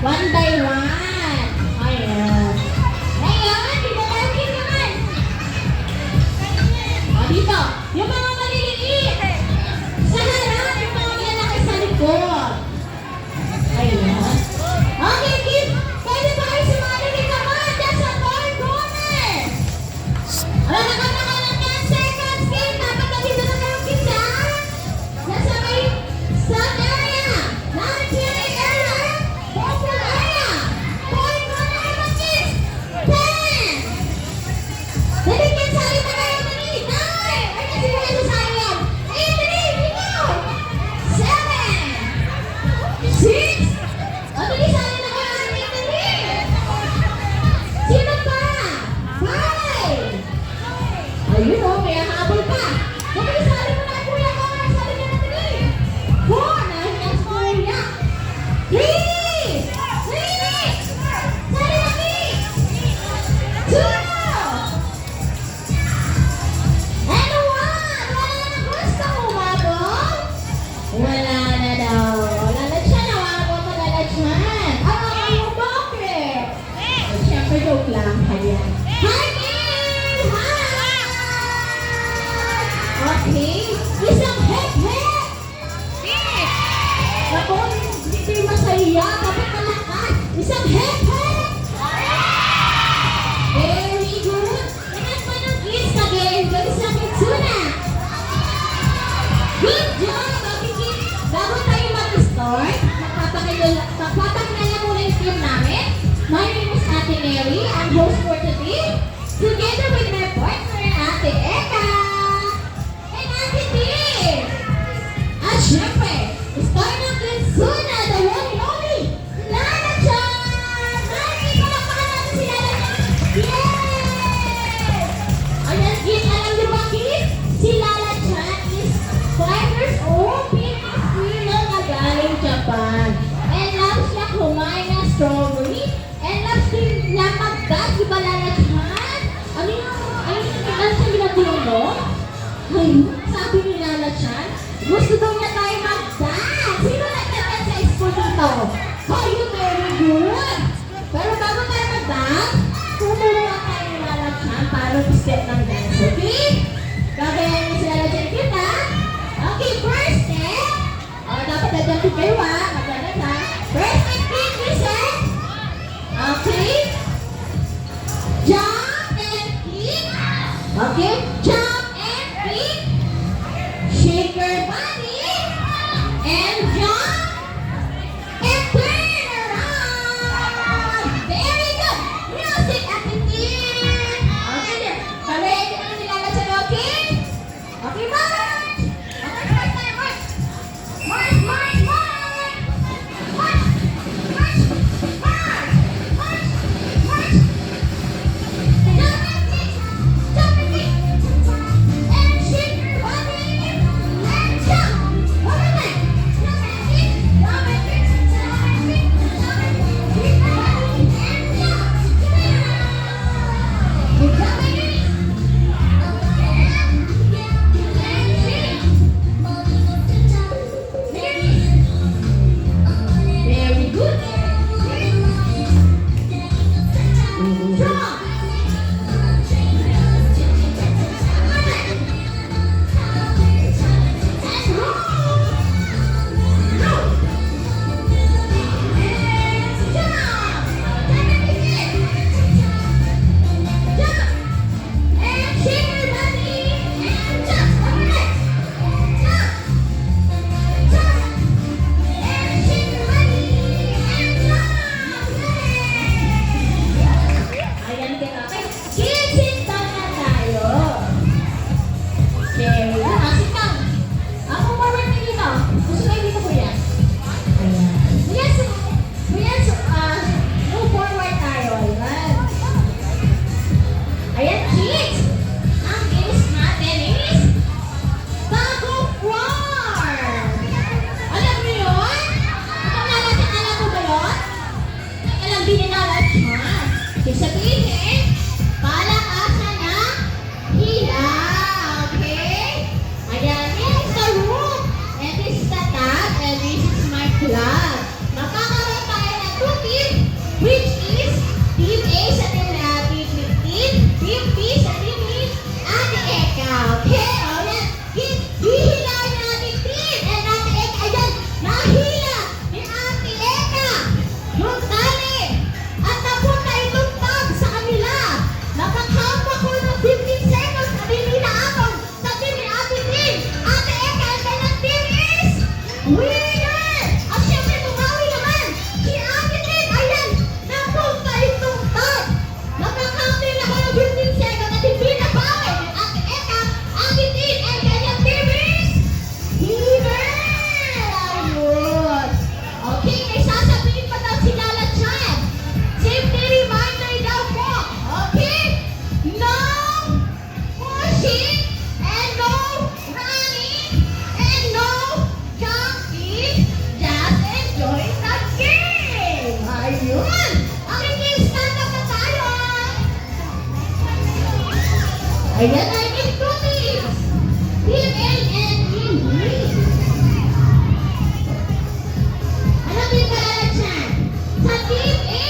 One by one. Ayan. Ngayon, dito tayo naman. O, dito. Yung mga maliliit. Sa harap, yung mga lalaki sa likod. Ayan. Okay, Kim. Pwede ba kayo sumalagay naman dyan sa third corner? Wala na ka ng 10 seconds, Kim. Dapat na dito na kayo, Kim, ha? Nasa may sun area. Non-cheering area. Open area. Third corner naman, Kim. 10. Dali, Kim, salita kayo, dali. 9. Ay, sabi ni Lala Chan, gusto daw niya tayo mag-dance. Sino nag-dance sa school nito? Kayo, very good. Pero bago tayo mag-dance, tumuruan tayo ni Lala Chan para step ng dance, okay? Gagayan niyo si Lala Chan kita. Okay, first step. Dapat na-jump kayo ha. Mag-dance ha. First step, please listen. Okay? Jump and kick. Okay? Jump and kick. Shake your body. And jump. And turn around. Very good. Music at the beat. Okay, there. Kagayan nyo na nilala siya, okay? Okay, march. Okay, march tayo, march. March, march, march. March. March. March. March. March. Jump and kick. Jump and kick. And shake your body. And jump. One more time. Jump and kick. Jump and kick. Jump and kick. Jump and kick. Shake your body. And jump. Good job, baby. Very good. Jump. And roll. Roll. And jump. Jump. And shake your body. And jump. One more time. Jump. Jump. And shake your body. And jump. Ayan kita. Okay. Kids, sit down na tayo. Okay. Sit down. Ako forward na dito. Gusto kayo dito, kuya? Ayan. Kuya, move forward tayo. Ayan. Ayan, kids. Ang games natin is tug of war. Alam niyo yun? Alam mo ba yun? Alam din ni Lala Chan. Ibig sabihin, palakasan ng hila. Okay? Ayan, this is the room. And this is the tag. And this is my club. Makakaroon tayo ng two teams, which is Team A sa Team Team 15, Team B sa Team B, Ate Eka. Okay? O yan. Hihilahin natin team. And Ate Eka, ayan, nahila ni Ate Eka. Yung tali. At napunta itong tag sa kanila. Nakakamba ko ng 15 seconds na bininaakon sa team ni Ate Team. Ate Eka, ang kanyang team is winner! At syempre, tumawi naman si Ate Team. Ayan, napunta itong tag. Nakakambing ako ng 15 seconds at hindi nabawi ni Ate Eka. Ate Team, ang kanyang team is winner! Ayun. Okay, may sasabihin pa daw si Lala Chan. Safety reminder daw po. Okay? No pushing and no running and no jumping. Just enjoy the game. Ayun. Okay, kids, stand up na tayo. Ayan, I need two teams. Team A and Team B. Alam niyo ba, Lala Chan? Sa Team A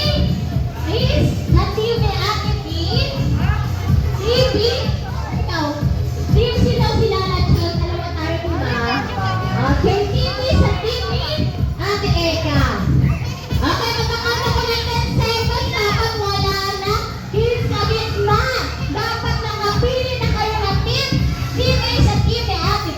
is sa team ni Ate Team. Team B, ikaw. Team C daw si Lala Chan. Dalawa tayo, diba? Okay, Team B sa team ni Ate Eka. Okay, magkakanta ko ng 10 seconds. Dapat wala na team sa gitna. Dapat nakapili na kayo ng team. Team A sa team ni Ate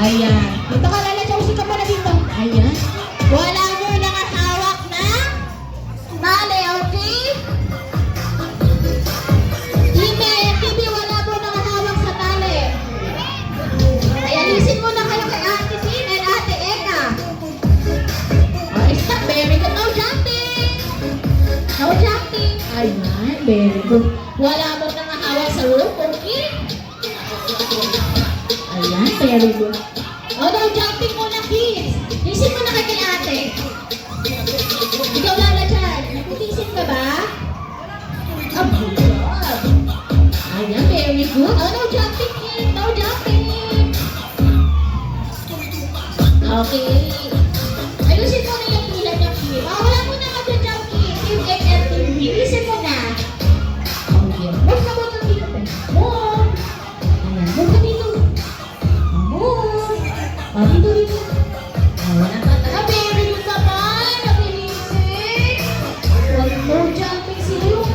Ayan. Dito ka, Lala Josie ka pala dito. Ayan. Wala mo nakahawak na mali, okay? TV, wala mo nakahawak sa tali. Ay, alisin mo na kayo kay Ate Tin and Ate Eka. Oh, stop. Very good. No jumping. No jumping. Ayan. Very good. Wala mo nakahawak sa roof, okay? Ayan. Very good. Oh, no jumping muna, kids. Alisin mo na kayo kay Ate. Ikaw, Lala dyan. Nagtitisin ka ba? Oh, good. Ayan, very good. Oh, no jumping, kid. No jumping. Okay. Ayusin mo na yung pila niya, kid. Oh, wala mo na mag-jump, kid. Team A and Team B. Alisin mo na. Okay. Move ka muna dito. Move. Ayan, move ka dito. Move. Oh, dito. Oh, wala ka. Ah, very good naman. Nabilisin. No jumping si Luke.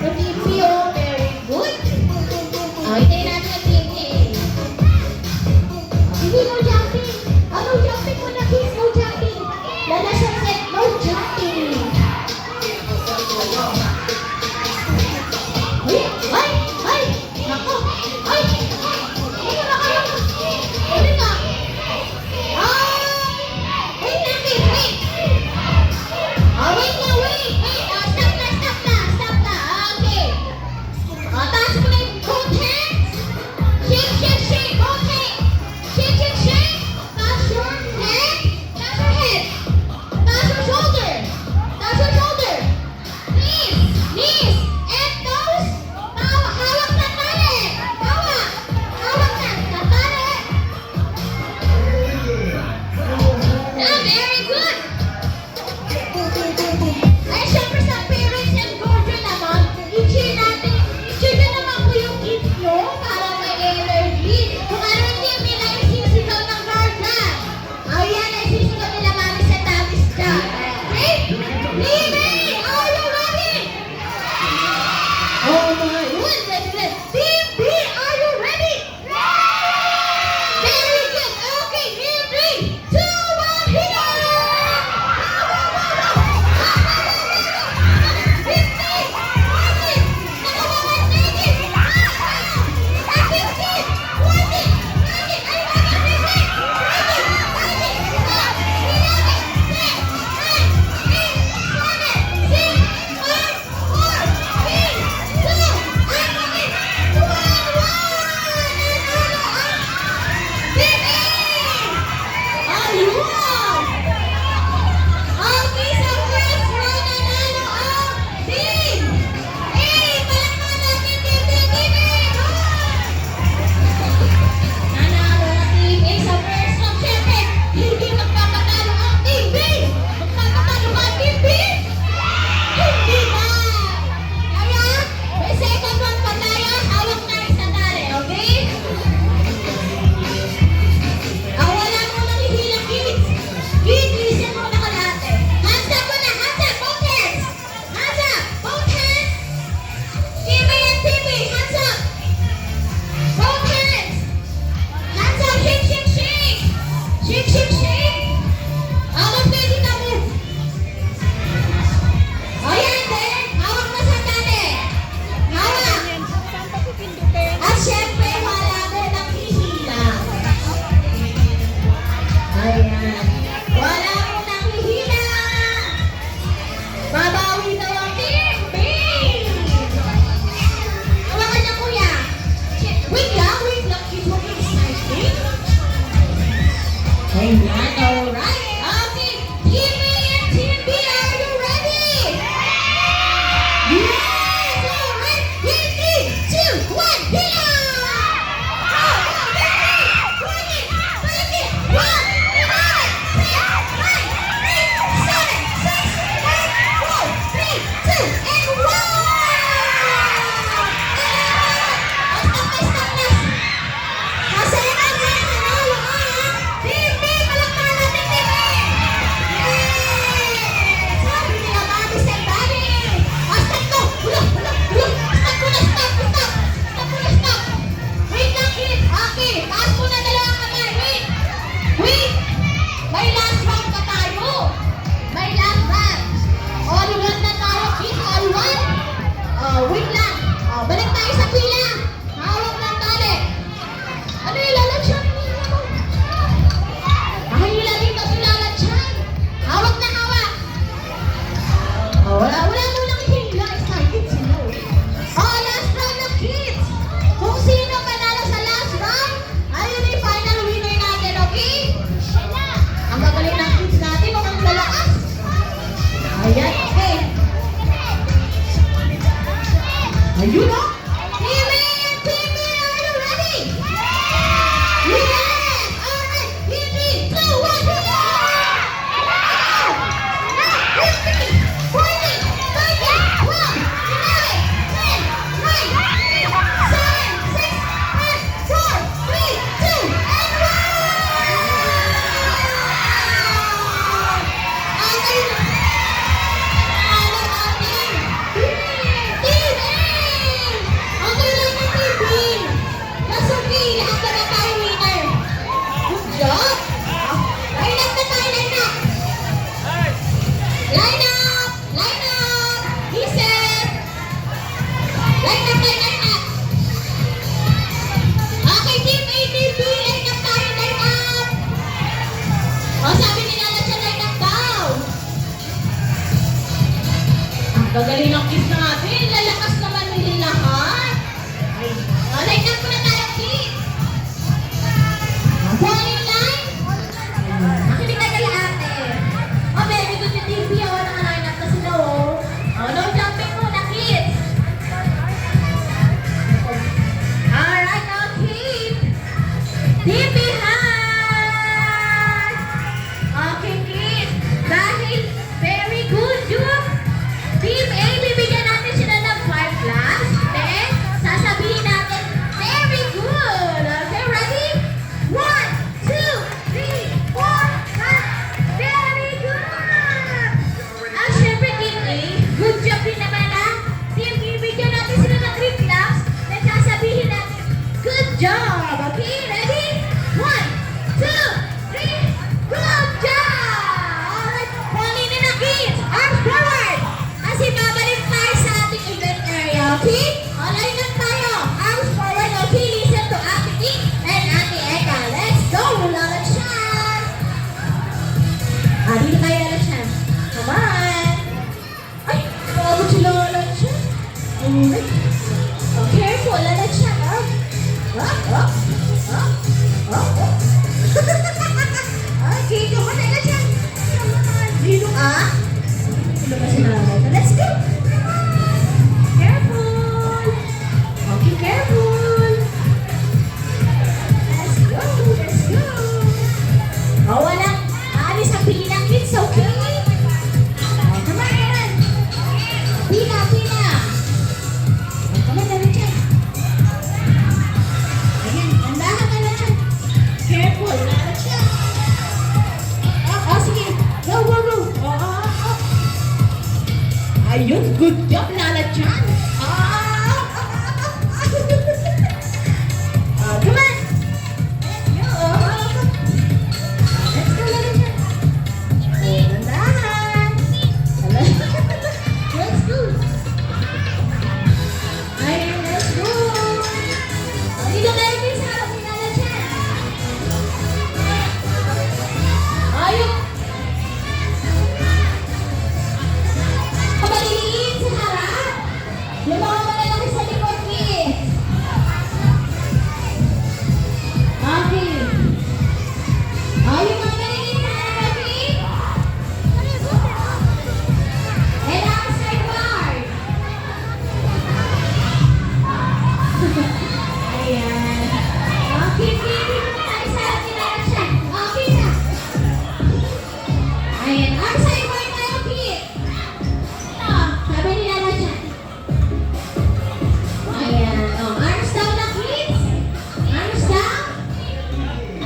Yung Team B, oh, very good. Oh, hintayin natin ang Team A. Hindi, no jumping. Oh, no jumping muna, kids. No jumping. Lala siya set. No jumping. Ay! Ay! Nako! Ay! Ano na kayo? Ano na?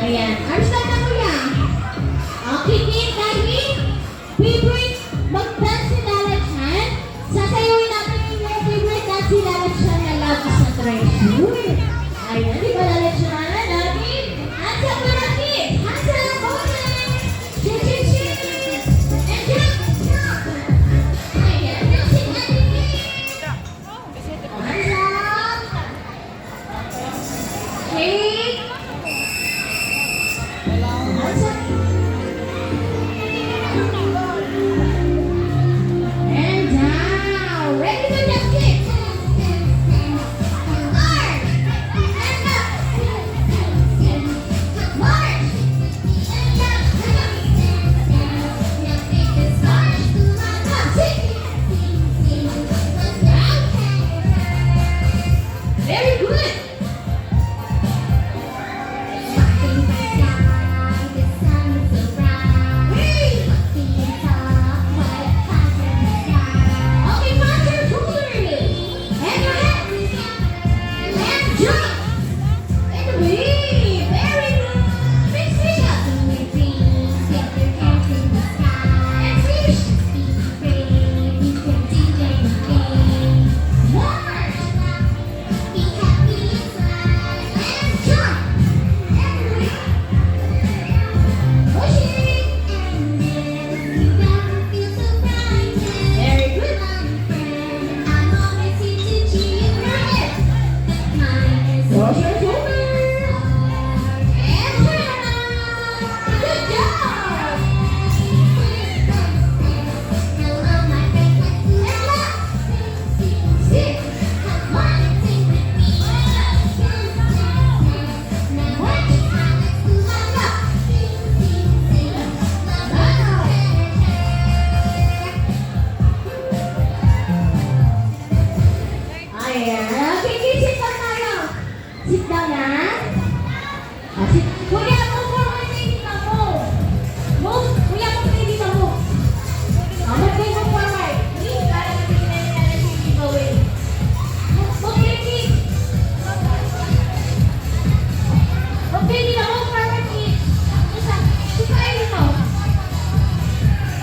Ayan. Arms lang na kuya. Okay, Kim, dahil favorite mag-dance si Lala Chan. Sasayawin natin yung favorite dance si Lala Chan na Love is a Treasure. Ayan, di ba Lala Chan? Natin. Hands up na natin. Hands up. Okay. Shit, shit, shit. And jump. Ayan, music natin. Hands up. Shake. Hands up. And down. Ready to jump kick. March. And up. March. And up. March. Up. Sing. Very good. Okay, punch your shoulders. And your head. And jump. And wave. Very good. Big fish up. And fish. March. And jump. And wave. Pushing. Very good. Cross your shoulders. And turn around. Good job. And left. Sit. March. Ayan. Okay, sit down tayo. Sit down na. Sit. Kuya, move forward na yung dito mo. Move. Kuya, move na yung dito mo. Move kayo, move forward. Please, para matignan nila na yung giveaway. Move kayo, please. Move kayo dito, move forward, please. Sit kayo dito.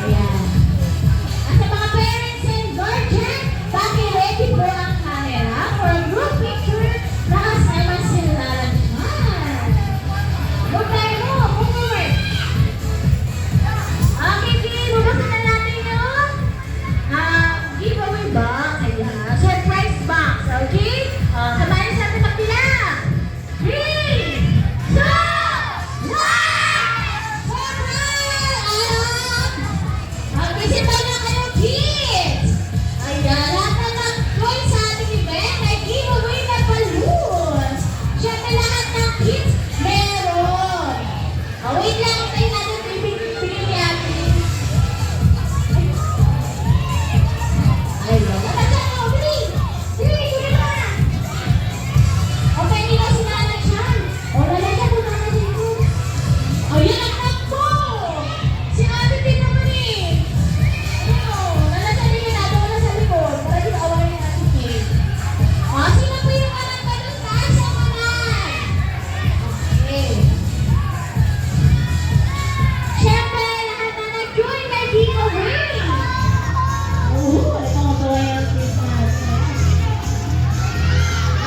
Ayan. At sa mga parents and guardian, paki-ready po ang camera for a group picture nakasama si Lala Chan. Move tayo mo, move forward. Okay, Kim, bubuksan na natin yung giveaway box. Ayan, surprise box, okay? Samahan sa ating magbilang. 3, 2, 1! Okay, sipay na kayo, kids! Ayan, lahat na nag-join sa ating event ay giveaway na balloons. Siyempre lahat ng kids meron. Wait lang, tayo natin bibigyan ni Ate. Ayun, natasan mo, bilis! Bilis, bilis ka na! Okay, hindi na si Lala Chan. O, Lala Chan, punta na dito. Ayun, ang takbo! Si Ate din naman eh. Lala Chan, hindi na wala sa likod. Para di awayin ni Ate Kim. Sino po yung anak ka doon tayo sa kanan? Okay. Siyempre, lahat na nag-join may giveaway. Wala kang matuwa yung kids natin.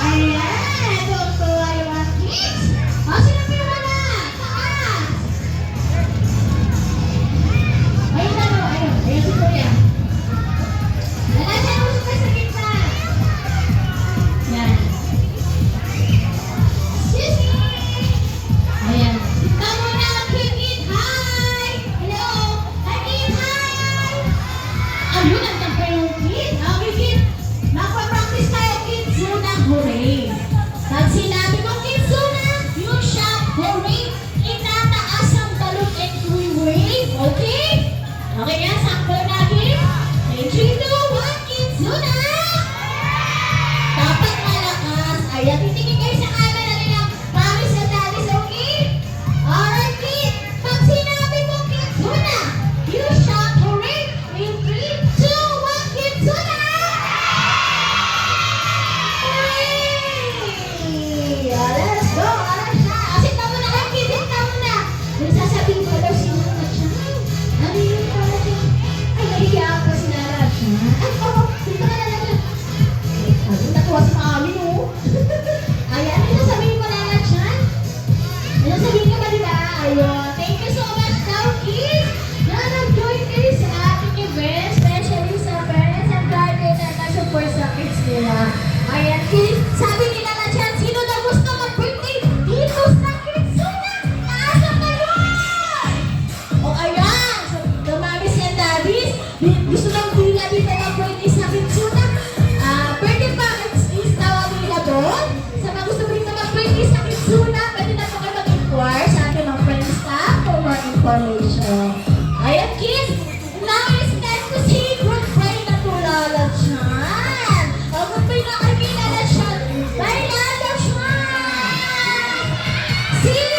Ayan, tutuwa yung mga kids. Sino po yung anak? Taas. Ayun na mo, ayun. Ayun si Kuya. Lala Chan, usap ka sa gitna. Yan. Excuse me. Ayan. Ikaw muna, Kim, hi! Hello! Hi, Kim, hi! Ayun, ang tampay yung kids. Okay, kids. Magpa-practice tayo, kids. Zuna, hooray! Pag sinabi ko, kids, Zuna, you shout hooray. Itataas ang balon and we wave. Okay? Okay yan, sakto natin. 3, 2, 1, kids, Zuna! Dapat malakas. Ayan, titingin kayo sa camera nila. Mamis at daddies, okay? Alright, kids. Pag sinabi ko, kids, Zuna, you shout hooray. In 3, 2, 1, kids, Zuna! Hooray! Let's go! Alas na! Sit down muna kayo, kids. Sit down Si